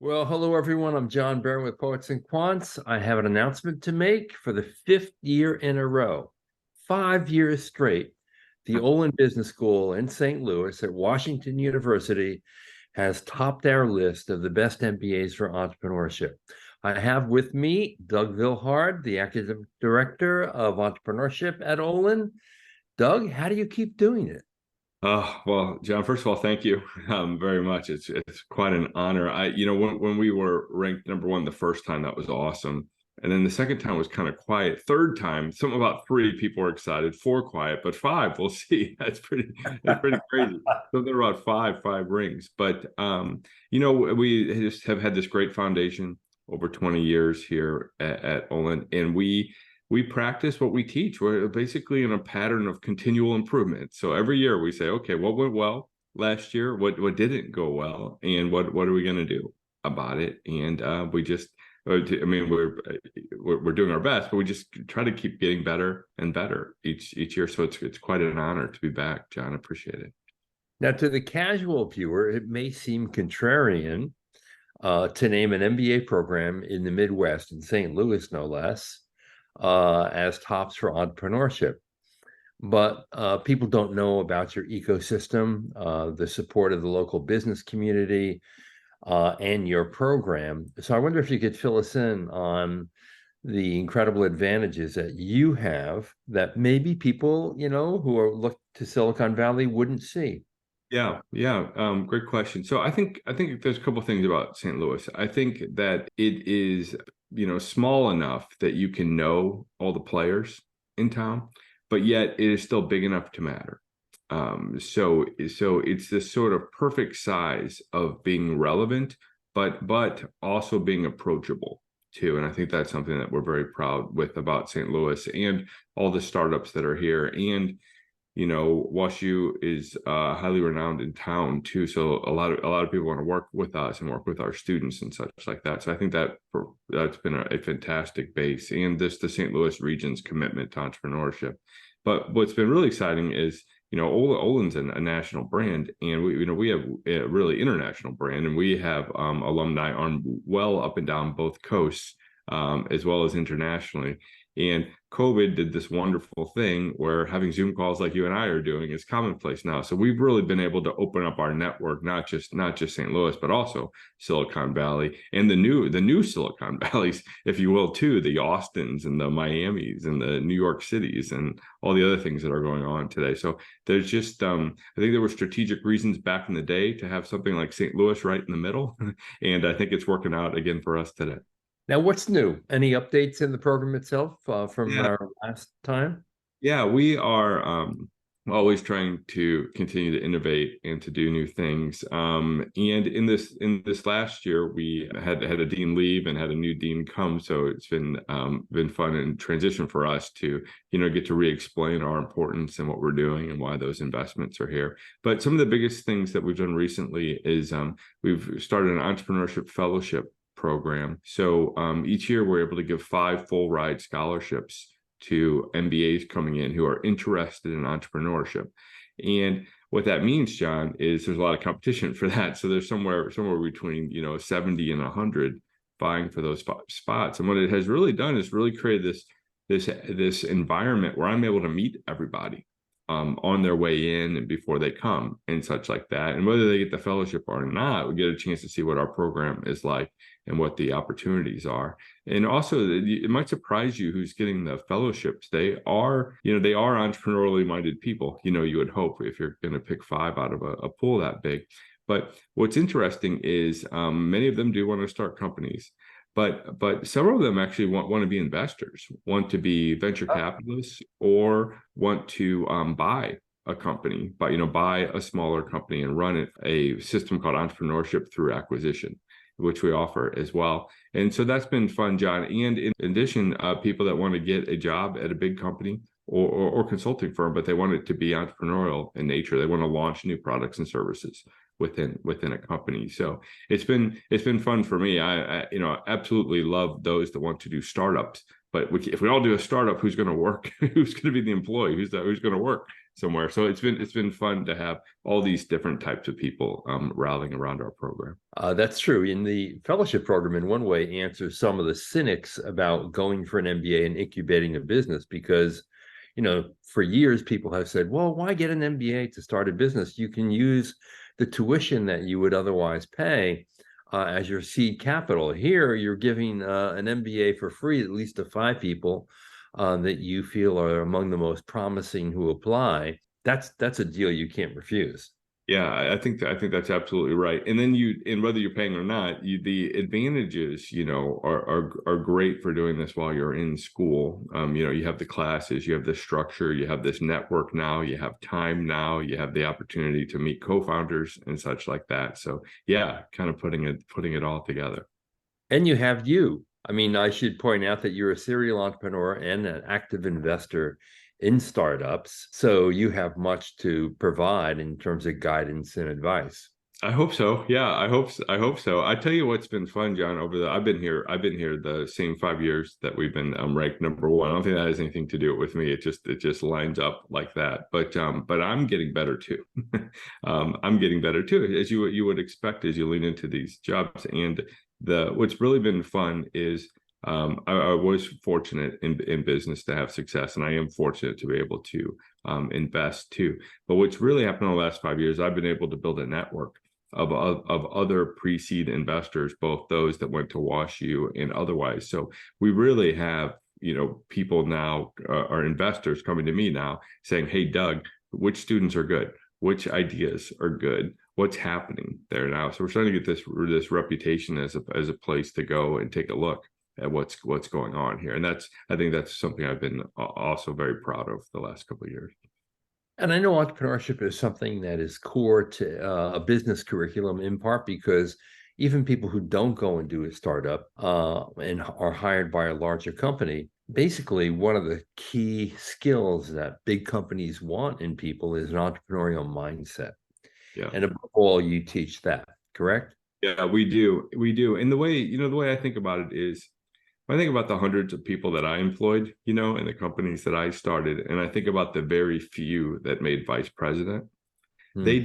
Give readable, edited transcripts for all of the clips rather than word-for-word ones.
Well, hello everyone. I'm John Barron with Poets and Quants. I have an announcement to make for the fifth year in a row, 5 years straight. The Olin Business School in St. Louis at Washington University has topped our list of the best MBAs for entrepreneurship. I have with me Doug Vilhard, the academic director of entrepreneurship at Olin. Doug, how do you keep doing it? Well, John, first of all, thank you very much. It's quite an honor. When we were ranked number one the first time, that was awesome. And then the second time was kind of quiet. Third time, something about three people were excited, four quiet, but five, we'll see. That's pretty crazy. Something about five rings. But we just have had this great foundation over 20 years here at Olin, and we practice what we teach. We're basically in a pattern of continual improvement. So every year we say, okay, what went well last year? What didn't go well? And what are we going to do about it? And we just, I mean, we're doing our best, but we just try to keep getting better and better each year. So it's quite an honor to be back, John. I appreciate it. Now, to the casual viewer, it may seem contrarian to name an MBA program in the Midwest, in St. Louis, no less, as tops for entrepreneurship. But people don't know about your ecosystem, the support of the local business community, and your program. So I wonder if you could fill us in on the incredible advantages that you have that maybe people, who are look to Silicon Valley wouldn't see. Yeah. Great question. So I think there's a couple of things about St. Louis. I think that it is, small enough that you can know all the players in town, but yet it is still big enough to matter. So it's this sort of perfect size of being relevant, but also being approachable too. And I think that's something that we're very proud with about St. Louis and all the startups that are here. And WashU is highly renowned in town too. So a lot of people want to work with us and work with our students and such like that. So I think that's been a fantastic base, and the St. Louis region's commitment to entrepreneurship. But what's been really exciting is, Olin's a national brand, and we have a really international brand, and we have alumni on well up and down both coasts, as well as internationally. And COVID did this wonderful thing where having Zoom calls like you and I are doing is commonplace now. So we've really been able to open up our network, not just St. Louis, but also Silicon Valley and the new Silicon Valleys, if you will, too, the Austins and the Miamis and the New York Cities and all the other things that are going on today. So there's just, I think there were strategic reasons back in the day to have something like St. Louis right in the middle. And I think it's working out again for us today. Now, what's new? Any updates in the program itself from Yeah. our last time? Yeah, we are always trying to continue to innovate and to do new things. And in this last year, we had a dean leave and had a new dean come. So it's been fun and transition for us to get to re-explain our importance and what we're doing and why those investments are here. But some of the biggest things that we've done recently is we've started an entrepreneurship fellowship program. So each year we're able to give 5 full ride scholarships to MBAs coming in who are interested in entrepreneurship. And what that means, John, is there's a lot of competition for that. So there's somewhere between 70 and 100 vying for those spots. And what it has really done is really created this environment where I'm able to meet everybody on their way in and before they come and such like that. And whether they get the fellowship or not, we get a chance to see what our program is like and what the opportunities are. And also, it might surprise you who's getting the fellowships. They are entrepreneurially minded people. You would hope, if you're going to pick 5 out of a pool that big. But what's interesting is many of them do want to start companies. But several of them actually want to be investors, want to be venture capitalists, or want to buy a company, buy a smaller company and run it, a system called entrepreneurship through acquisition, which we offer as well. And so that's been fun, John. And in addition, people that want to get a job at a big company or consulting firm, but they want it to be entrepreneurial in nature. They want to launch new products and services within a company. So it's been fun for me. I absolutely love those that want to do startups. But if we all do a startup, who's going to work? Who's going to be the employee? Who's going to work? somewhere. So it's been fun to have all these different types of people rallying around our program. That's true. In the fellowship program, in one way, answers some of the cynics about going for an MBA and incubating a business because, for years people have said, well, why get an MBA to start a business? You can use the tuition that you would otherwise pay as your seed capital. Here, you're giving an MBA for free, at least to 5 people that you feel are among the most promising who apply. That's a deal you can't refuse. Yeah, I think that's absolutely right. And then and whether you're paying or not, the advantages, are great for doing this while you're in school. You have the classes, you have the structure, you have this network now, you have time now, you have the opportunity to meet co-founders and such like that. So yeah, kind of putting it all together. And you have you. I mean, I should point out that you're a serial entrepreneur and an active investor in startups. So you have much to provide in terms of guidance and advice. I hope so. Yeah, I hope so. I tell you what's been fun, John, I've been here the same 5 years that we've been ranked #1. I don't think that has anything to do with me. It just lines up like that. But I'm getting better too. I'm getting better too, as you would expect as you lean into these jobs. And what's really been fun is I was fortunate in business to have success, and I am fortunate to be able to invest too. But what's really happened in the last 5 years, I've been able to build a network of other pre-seed investors, both those that went to WashU and otherwise. So we really have, people now are investors coming to me now saying, "Hey, Doug, which students are good? Which ideas are good? What's happening there now?" So we're starting to get this reputation as a place to go and take a look at what's going on here. And I think that's something I've been also very proud of the last couple of years. And I know entrepreneurship is something that is core to a business curriculum in part because even people who don't go and do a startup and are hired by a larger company, basically one of the key skills that big companies want in people is an entrepreneurial mindset. Yeah. And above all, you teach that, correct? Yeah, we do. And the way I think about it is, I think about the hundreds of people that I employed, and the companies that I started, and I think about the very few that made vice president. Hmm. They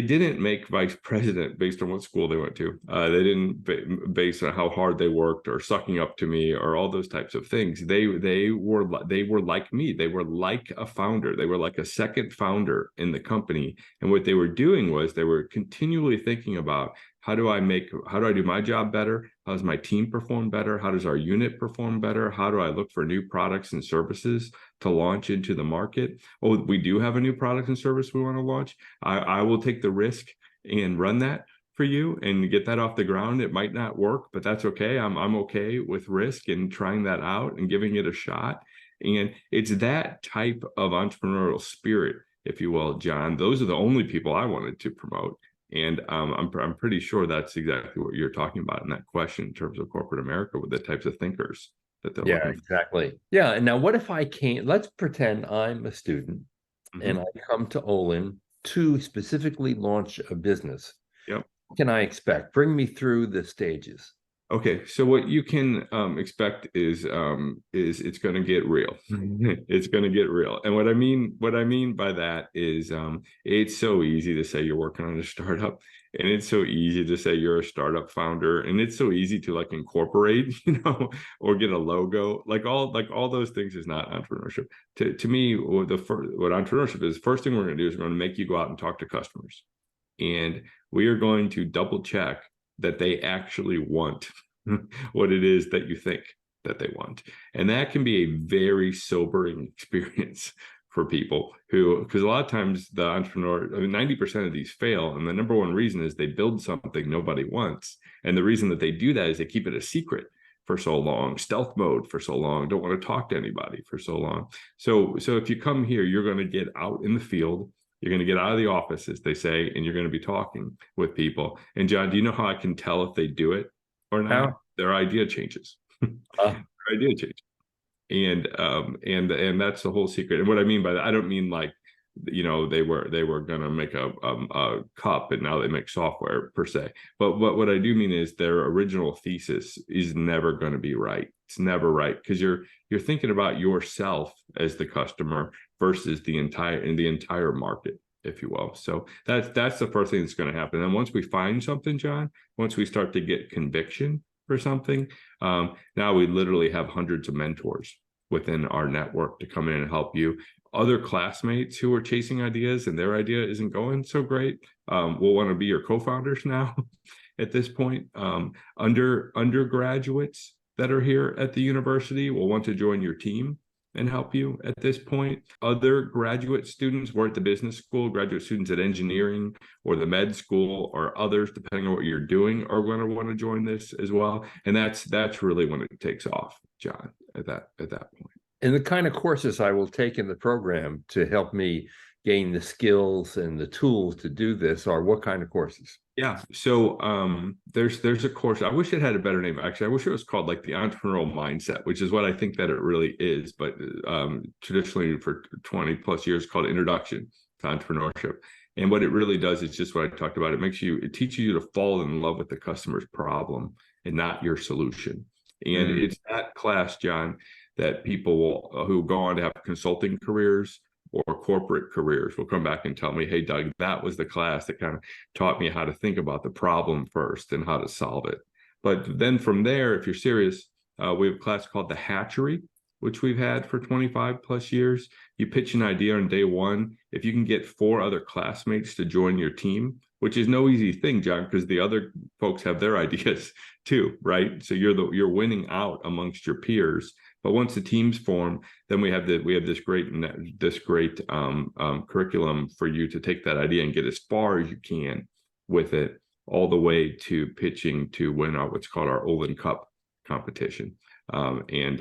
didn't make vice president based on what school they went to. They didn't based on how hard they worked or sucking up to me or all those types of things. They were like me. They were like a founder. They were like a second founder in the company. And what they were doing was they were continually thinking about, how do I do my job better? How does my team perform better? How does our unit perform better? How do I look for new products and services to launch into the market? Oh, we do have a new product and service we want to launch. I will take the risk and run that for you and get that off the ground. It might not work, but that's okay. I'm okay with risk and trying that out and giving it a shot. And it's that type of entrepreneurial spirit, if you will, John. Those are the only people I wanted to promote. And I'm pretty sure that's exactly what you're talking about in that question in terms of corporate America, with the types of thinkers that they're Yeah, looking for. exactly. Yeah. And now what if I can't? Let's pretend I'm a student and I come to Olin to specifically launch a business. Yep. What can I expect? Bring me through the stages. Okay, so what you can expect is it's going to get real. It's going to get real, and what I mean by that is it's so easy to say you're working on a startup, and it's so easy to say you're a startup founder, and it's so easy to like incorporate, or get a logo. Like all those things is not entrepreneurship. To me, what entrepreneurship is, first thing we're going to do is we're going to make you go out and talk to customers, and we are going to double check that they actually want what it is that you think that they want. And that can be a very sobering experience for people because a lot of times the entrepreneur, 90% of these fail. And the number one reason is they build something nobody wants. And the reason that they do that is they keep it a secret for so long, stealth mode for so long, don't want to talk to anybody for so long. So if you come here, you're going to get out in the field. You're going to get out of the office, as they say, and you're going to be talking with people. And John, do you know how I can tell if they do it or not? How? Their idea changes. Their idea changes. And that's the whole secret. And what I mean by that, I don't mean like, they were going to make a cup and now they make software per se. But what I do mean is their original thesis is never going to be right. It's never right because you're thinking about yourself as the customer, versus the entire market, if you will. So that's the first thing that's going to happen. And once we find something, John, once we start to get conviction for something, now we literally have hundreds of mentors within our network to come in and help you. Other classmates who are chasing ideas and their idea isn't going so great will want to be your co-founders now at this point. Undergraduates that are here at the university will want to join your team and help you at this point. Other graduate students, we're at the business school, graduate students at engineering or the med school or others, depending on what you're doing, are going to want to join this as well. And that's really when it takes off, John, at that point. And the kind of courses I will take in the program to help me gain the skills and the tools to do this are what kind of courses? Yeah. So there's a course. I wish it had a better name. Actually, I wish it was called like the Entrepreneurial Mindset, which is what I think that it really is. But traditionally for 20 plus years called Introduction to Entrepreneurship. And what it really does is just what I talked about. It teaches you to fall in love with the customer's problem and not your solution. And it's that class, John, that people who go on to have consulting careers or corporate careers will come back and tell me, hey, Doug, that was the class that kind of taught me how to think about the problem first and how to solve it. But then from there, if you're serious, we have a class called The Hatchery, which we've had for 25 plus years. You pitch an idea on day one. If you can get 4 other classmates to join your team, which is no easy thing, John, because the other folks have their ideas too, right? So you're winning out amongst your peers. But once the teams form, then we have this great curriculum for you to take that idea and get as far as you can with it, all the way to pitching to win what's called our Olin Cup competition. And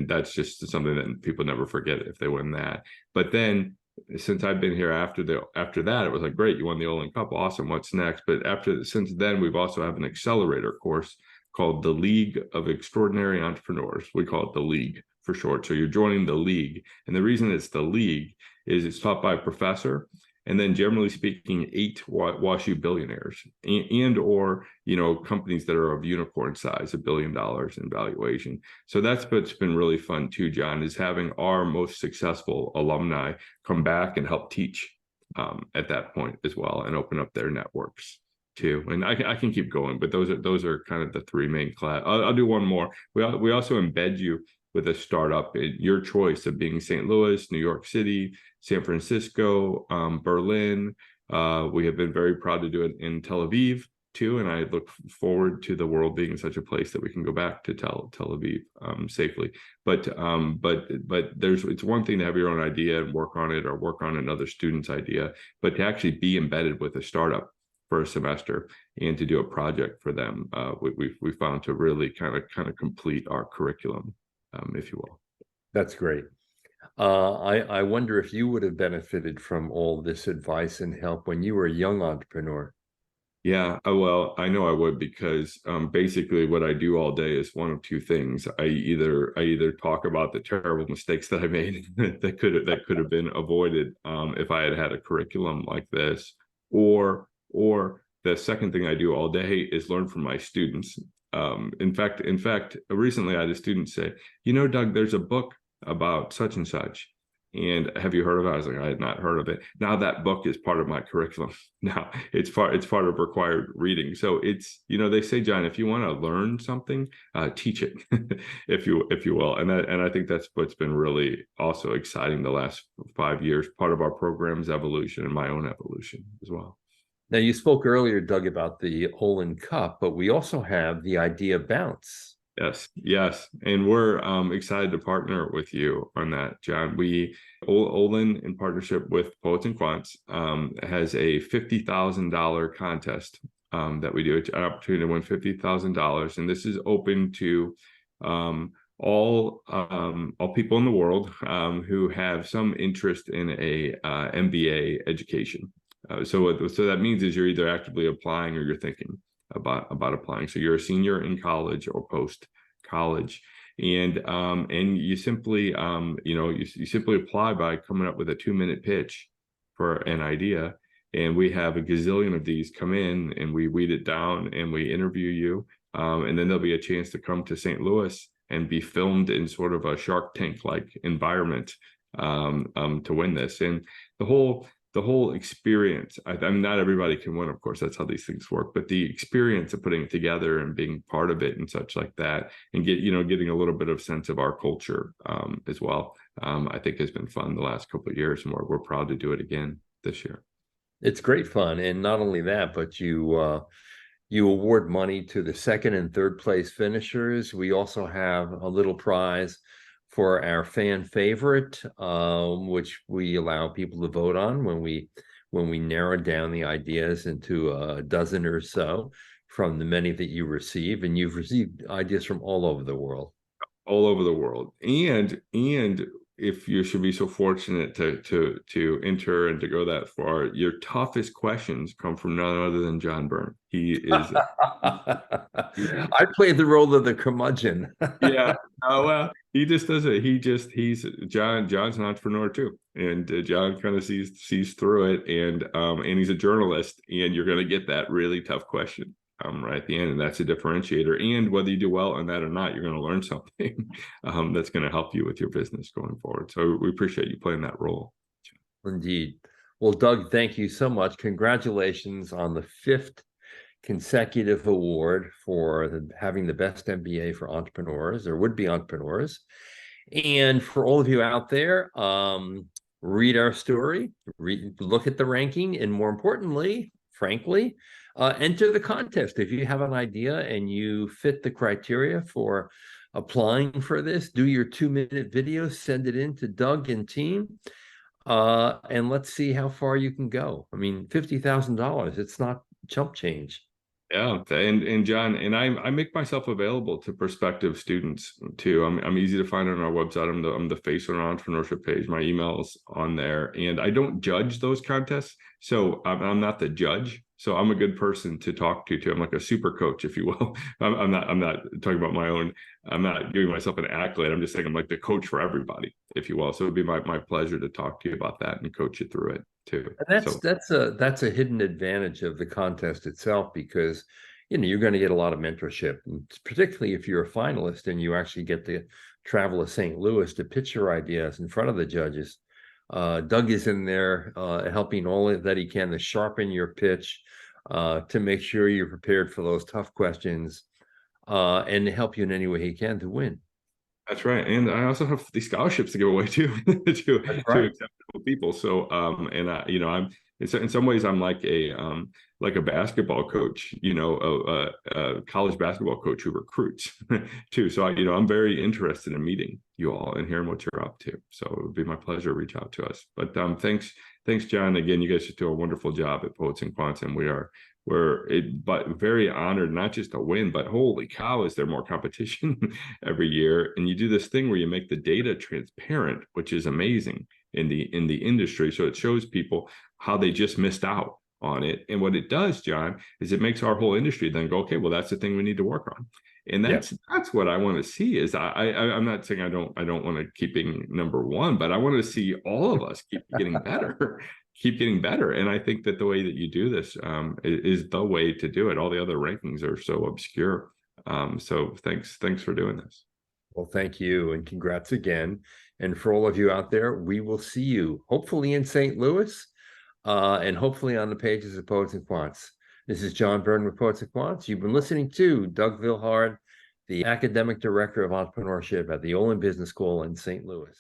that's just something that people never forget if they win that. But then since I've been here after that, it was like, great, you won the Olin Cup, awesome, what's next? But since then, we've also have an accelerator course called the League of Extraordinary Entrepreneurs. We call it the League for short. So you're joining the League. And the reason it's the League is it's taught by a professor, and then generally speaking, 8 WashU billionaires or companies that are of unicorn size, $1 billion in valuation. So that's what's been really fun too, John, is having our most successful alumni come back and help teach at that point as well, and open up their networks too. And I can keep going, but those are kind of the 3 main class. I'll do one more. We also embed you with a startup in your choice of being St. Louis, New York City, San Francisco, Berlin. We have been very proud to do it in Tel Aviv too, and I look forward to the world being such a place that we can go back to Tel Aviv safely. But it's one thing to have your own idea and work on it, or work on another student's idea, but to actually be embedded with a startup for a semester and to do a project for them, we found to really kind of complete our curriculum, if you will. That's great. I wonder if you would have benefited from all this advice and help when you were a young entrepreneur. Yeah, well, I know I would, because basically what I do all day is one of 2 things. I either talk about the terrible mistakes that I made that could have been avoided if I had a curriculum like this, or the second thing I do all day is learn from my students. In fact, recently I had a student say, Doug, there's a book about such and such, and have you heard of it? I was like, I had not heard of it. Now that book is part of my curriculum. Now it's part of required reading. So it's, they say, John, if you want to learn something, teach it, if you will. And I think that's what's been really also exciting the last 5 years, part of our program's evolution and my own evolution as well. Now, you spoke earlier, Doug, about the Olin Cup, but we also have the Idea Bounce. Yes. And we're excited to partner with you on that, John. Olin, in partnership with Poets&Quants, has a $50,000 contest that we do. It's an opportunity to win $50,000. And this is open to all people in the world who have some interest in a MBA education. So that means is you're either actively applying or you're thinking about applying. So you're a senior in college or post college, and you simply you simply apply by coming up with a 2-minute pitch for an idea, and we have a gazillion of these come in, and we weed it down and we interview you, and then there'll be a chance to come to St. Louis and be filmed in sort of a Shark Tank like environment to win this. And the whole experience, I mean, not everybody can win, of course, that's how these things work, but the experience of putting it together and being part of it and such like that, and getting a little bit of sense of our culture as well, I think has been fun the last couple of years, and we're proud to do it again this year. It's great fun. And not only that, but you award money to the second and third place finishers. We also have a little prize for our fan favorite, which we allow people to vote on when we narrow down the ideas into a dozen or so from the many that you receive. And you've received ideas from all over the world. All over the world. And if you should be so fortunate to enter and to go that far, your toughest questions come from none other than John Byrne. He is I played the role of the curmudgeon. Yeah. Oh well, he just does it. He's John's an entrepreneur too, and John kind of sees through it, and he's a journalist, and you're going to get that really tough question right at the end, and that's a differentiator. And whether you do well on that or not, you're going to learn something that's going to help you with your business going forward. So we appreciate you playing that role. Indeed. Well, Doug, thank you so much. Congratulations on the 5th consecutive award for having the best MBA for entrepreneurs or would-be entrepreneurs. And for all of you out there, read our story, look at the ranking, and more importantly, frankly, enter the contest. If you have an idea and you fit the criteria for applying for this, do your 2-minute video, send it in to Doug and team, and let's see how far you can go. I mean, $50,000, it's not chump change. Yeah, and John, and I make myself available to prospective students too. I'm easy to find on our website. I'm the face on our entrepreneurship page. My email's on there, and I don't judge those contests, so I'm not the judge. So I'm a good person to talk to too. I'm like a super coach, if you will. I'm not talking about my own. I'm not giving myself an accolade. I'm just saying I'm like the coach for everybody, if you will. So it'd be my pleasure to talk to you about that and coach you through it too. And that's a hidden advantage of the contest itself, because you're going to get a lot of mentorship, and particularly if you're a finalist and you actually get to travel to St. Louis to pitch your ideas in front of the judges. Doug is in there helping all that he can to sharpen your pitch, to make sure you're prepared for those tough questions, and to help you in any way he can to win. That's right, and I also have these scholarships to give away too to exceptional people. So, and I'm in some ways I'm like a basketball coach, a college basketball coach who recruits too. So I'm very interested in meeting you all and hearing what you're up to. So it would be my pleasure to reach out to us. But thanks, John. Again, you guys just do a wonderful job at Poets&Quants, and but very honored not just to win, but holy cow, is there more competition every year? And you do this thing where you make the data transparent, which is amazing in the industry. So it shows people how they just missed out on it. And what it does, John, is it makes our whole industry then go, okay, well, that's the thing we need to work on. And that's what I want to see. Is I'm not saying I don't want to keep being number one, but I want to see all of us keep getting better. Keep getting better. And I think that the way that you do this is the way to do it. All the other rankings are so obscure. So thanks for doing this. Well, thank you, and congrats again. And for all of you out there, we will see you hopefully in St. Louis, and hopefully on the pages of Poets&Quants. This is John Byrne with Poets&Quants. You've been listening to Doug Vilhard, the Academic Director of Entrepreneurship at the Olin Business School in St. Louis.